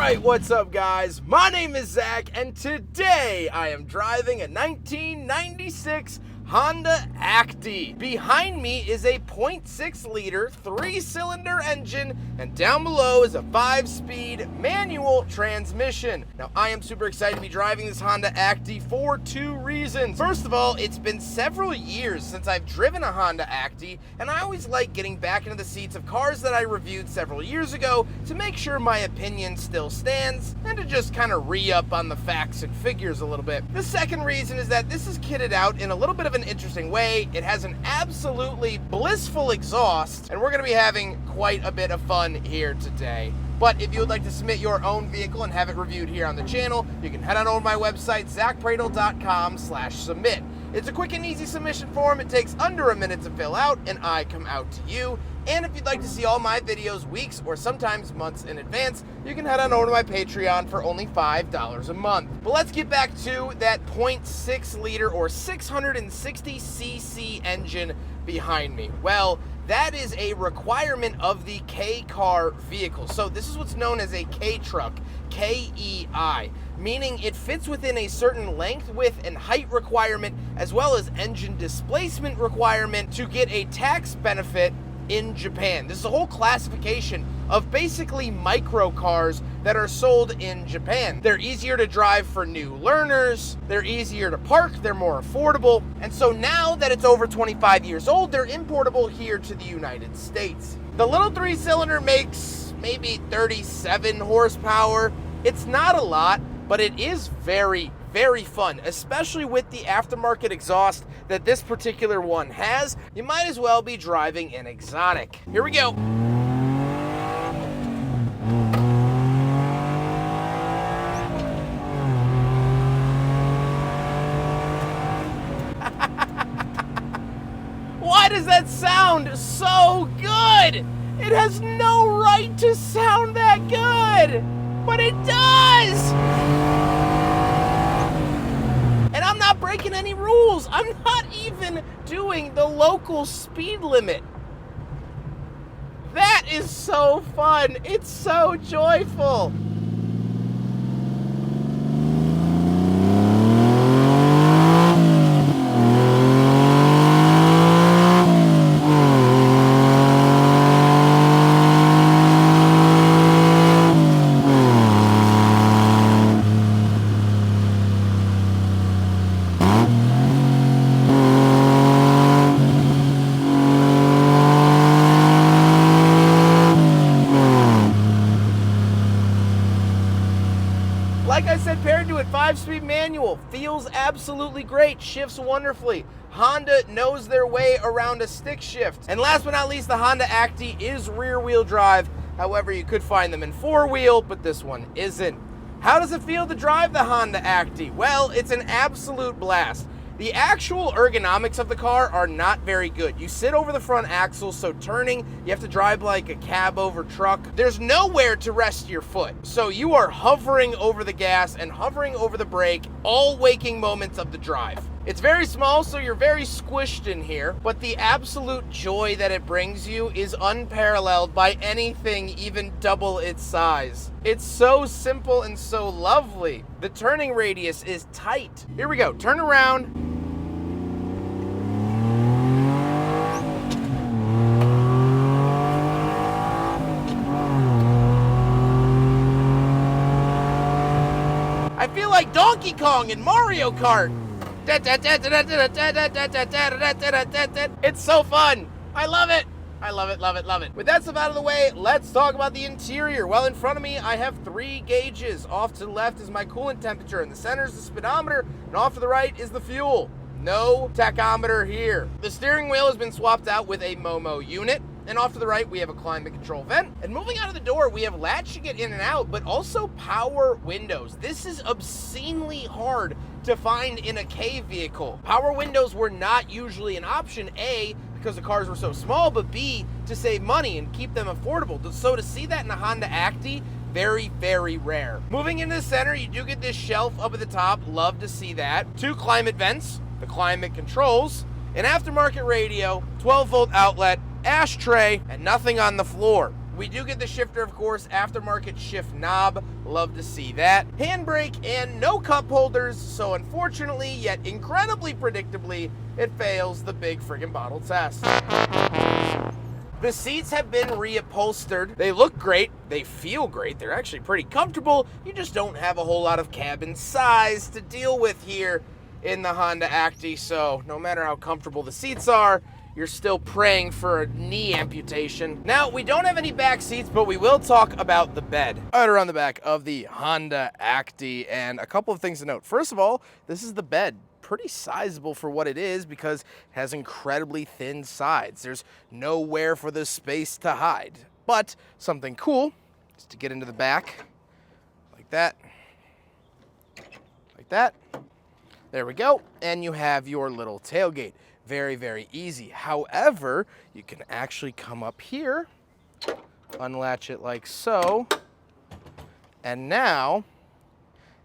Alright, what's up guys? My name is Zack, and today I am driving a 1996 Honda Acty. Behind me is a 0.6 liter 3-cylinder engine, and down below is a 5-speed manual transmission. Now I am super excited to be driving this Honda Acty for two reasons. First of all, it's been several years since I've driven a Honda Acty, and I always like getting back into the seats of cars that I reviewed several years ago to make sure my opinion still stands and to just kind of re-up on the facts and figures a little bit. The second reason is that this is kitted out in a little bit of an interesting way. It has an absolutely blissful exhaust, and we're going to be having quite a bit of fun here today. But if you would like to submit your own vehicle and have it reviewed here on the channel, you can head on over to my website, zackpradel.com/submit. It's a quick and easy submission form. It takes under a minute to fill out, and I come out to you. And if you'd like to see all my videos weeks or sometimes months in advance, you can head on over to my Patreon for only $5 a month. But let's get back to that 0.6 liter or 660cc engine behind me. Well, that is a requirement of the Kei car vehicle. So this is what's known as a Kei Truck, KEI, meaning it fits within a certain length, width, and height requirement, as well as engine displacement requirement to get a tax benefit in Japan. This is a whole classification of basically micro cars that are sold in Japan. They're easier to drive for new learners, they're easier to park, they're more affordable, and so now that it's over 25 years old, they're importable here to the United States. The little 3-cylinder makes maybe 37 horsepower. It's not a lot, but it is very fun, especially with the aftermarket exhaust that this particular one has. You might as well be driving an exotic. Here we go. Why does that sound so good? It has no right to sound that good, but it does! And I'm not breaking any rules. I'm not even doing the local speed limit. That is so fun. It's so joyful. Like I said, paired to it, 5-speed manual, feels absolutely great, shifts wonderfully. Honda knows their way around a stick shift. And last but not least, the Honda Acty is rear-wheel drive. However, you could find them in 4-wheel, but this one isn't. How does it feel to drive the Honda Acty? Well, it's an absolute blast. The actual ergonomics of the car are not very good. You sit over the front axle, so turning, you have to drive like a cab over truck. There's nowhere to rest your foot. So you are hovering over the gas and hovering over the brake, all waking moments of the drive. It's very small, so you're very squished in here, but the absolute joy that it brings you is unparalleled by anything even double its size. It's so simple and so lovely. The turning radius is tight. Here we go, turn around. I feel like Donkey Kong in Mario Kart. It's so fun. I love it. I love it, love it, love it. With that stuff out of the way, let's talk about the interior. Well, in front of me, I have 3 gauges. Off to the left is my coolant temperature, in the center is the speedometer, and off to the right is the fuel. No tachometer here. The steering wheel has been swapped out with a Momo unit. And off to the right, we have a climate control vent. And moving out of the door, we have latch to get in and out, but also power windows. This is obscenely hard to find in a Kei vehicle. Power windows were not usually an option, A, because the cars were so small, but B, to save money and keep them affordable. So to see that in a Honda Acty, very rare. Moving into the center, you do get this shelf up at the top. Love to see that. 2 climate vents, the climate controls, an aftermarket radio, 12-volt outlet, ashtray, and nothing on the floor. We do get the shifter, of course, aftermarket shift knob. Love to see that. Handbrake and no cup holders, so unfortunately, yet incredibly predictably, it fails the big friggin' bottle test. The seats have been reupholstered. They look great. They feel great. They're actually pretty comfortable. You just don't have a whole lot of cabin size to deal with here in the Honda Acty. So no matter how comfortable the seats are, you're still praying for a knee amputation. Now, we don't have any back seats, but we will talk about the bed. Right around the back of the Honda Acty, and a couple of things to note. First of all, this is the bed. Pretty sizable for what it is because it has incredibly thin sides. There's nowhere for the space to hide. But something cool is to get into the back like that, like that. There we go. And you have your little tailgate. Very, very easy. However, you can actually come up here, unlatch it like so, and now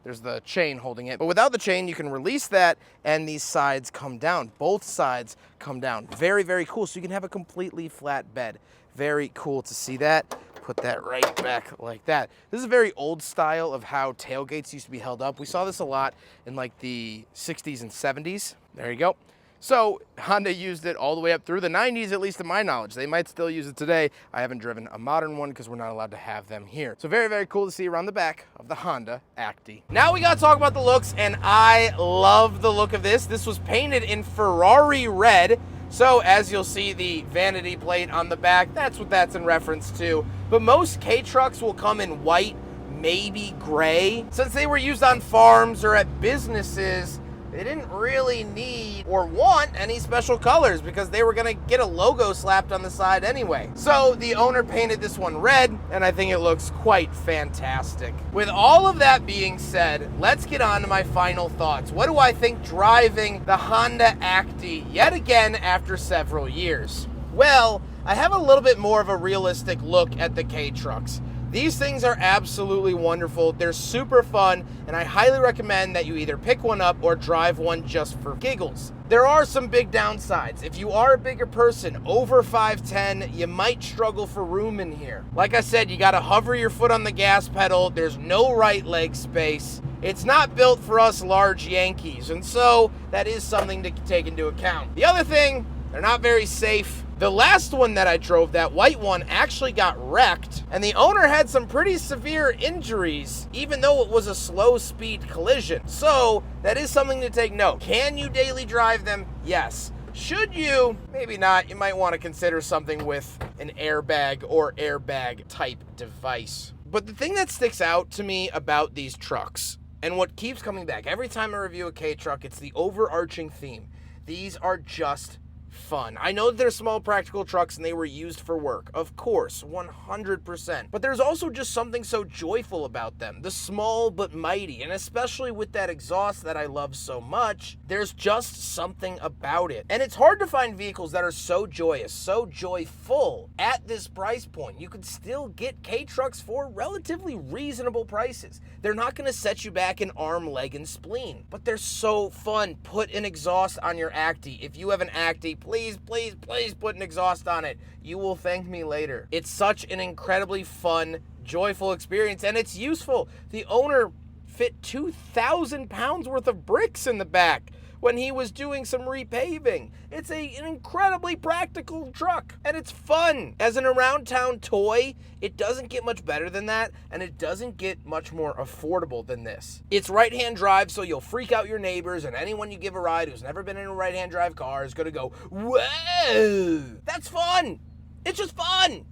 there's the chain holding it. But without the chain, you can release that and these sides come down. Both sides come down. Very, very cool. So you can have a completely flat bed. Very cool to see that. Put that right back like that. This is a very old style of how tailgates used to be held up. We saw this a lot in like the 60s and 70s. There you go. So Honda used it all the way up through the 90s, at least to my knowledge. They might still use it today. I haven't driven a modern one because we're not allowed to have them here. So very, very cool to see around the back of the Honda Acty. Now we gotta talk about the looks, and I love the look of this. This was painted in Ferrari red. So as you'll see the vanity plate on the back, that's what that's in reference to. But most Kei Trucks will come in white, maybe gray. Since they were used on farms or at businesses, they didn't really need or want any special colors because they were gonna get a logo slapped on the side anyway. So the owner painted this one red, and I think it looks quite fantastic. With all of that being said, let's get on to my final thoughts. What do I think driving the Honda Acty yet again after several years? Well, I have a little bit more of a realistic look at the Kei Trucks. These things are absolutely wonderful. They're super fun, and I highly recommend that you either pick one up or drive one just for giggles. There are some big downsides. If you are a bigger person, over 5'10", you might struggle for room in here. Like I said, you gotta hover your foot on the gas pedal. There's no right leg space. It's not built for us large Yankees, and so that is something to take into account. The other thing, they're not very safe. The last one that I drove, that white one, actually got wrecked, and the owner had some pretty severe injuries, even though it was a slow speed collision. So that is something to take note. Can you daily drive them? Yes. Should you? Maybe not. You might want to consider something with an airbag or airbag type device. But the thing that sticks out to me about these trucks, and what keeps coming back every time I review a Kei Truck, it's the overarching theme. These are just fun. I know they're small practical trucks and they were used for work, of course, 100%. But there's also just something so joyful about them. The small but mighty, and especially with that exhaust that I love so much, there's just something about it. And it's hard to find vehicles that are so joyous, so joyful at this price point. You can still get Kei Trucks for relatively reasonable prices. They're not going to set you back in arm, leg, and spleen, but they're so fun. Put an exhaust on your Acty. If you have an Acty, please, please, please put an exhaust on it. You will thank me later. It's such an incredibly fun, joyful experience, and it's useful. The owner fit 2,000 pounds worth of bricks in the back when he was doing some repaving. It's an incredibly practical truck, and it's fun. As an around-town toy, it doesn't get much better than that, and it doesn't get much more affordable than this. It's right-hand drive, so you'll freak out your neighbors, and anyone you give a ride who's never been in a right-hand drive car is gonna go, whoa, that's fun. It's just fun.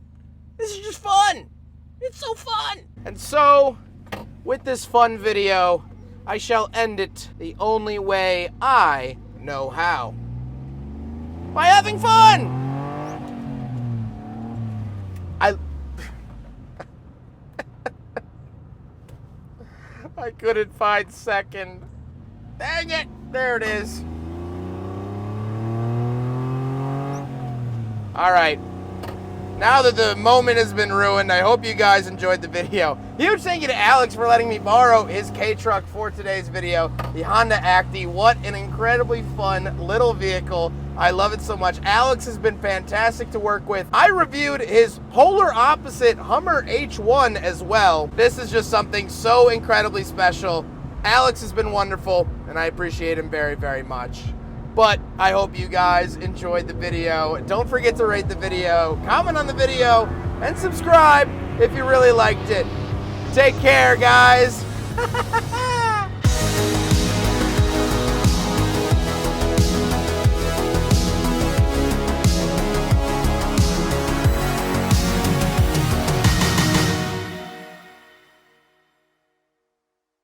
This is just fun. It's so fun. And so, with this fun video, I shall end it the only way I know how. By having fun! I couldn't find second. Dang it! There it is. Alright. now that the moment has been ruined, I hope you guys enjoyed the video. Huge thank you to Alex for letting me borrow his Kei Truck for today's video, the Honda Acty. What an incredibly fun little vehicle. I love it so much. Alex has been fantastic to work with. I reviewed his polar opposite Hummer H1 as well. This is just something so incredibly special. Alex has been wonderful, and I appreciate him very, very much. But I hope you guys enjoyed the video. Don't forget to rate the video, comment on the video, and subscribe if you really liked it. Take care, guys.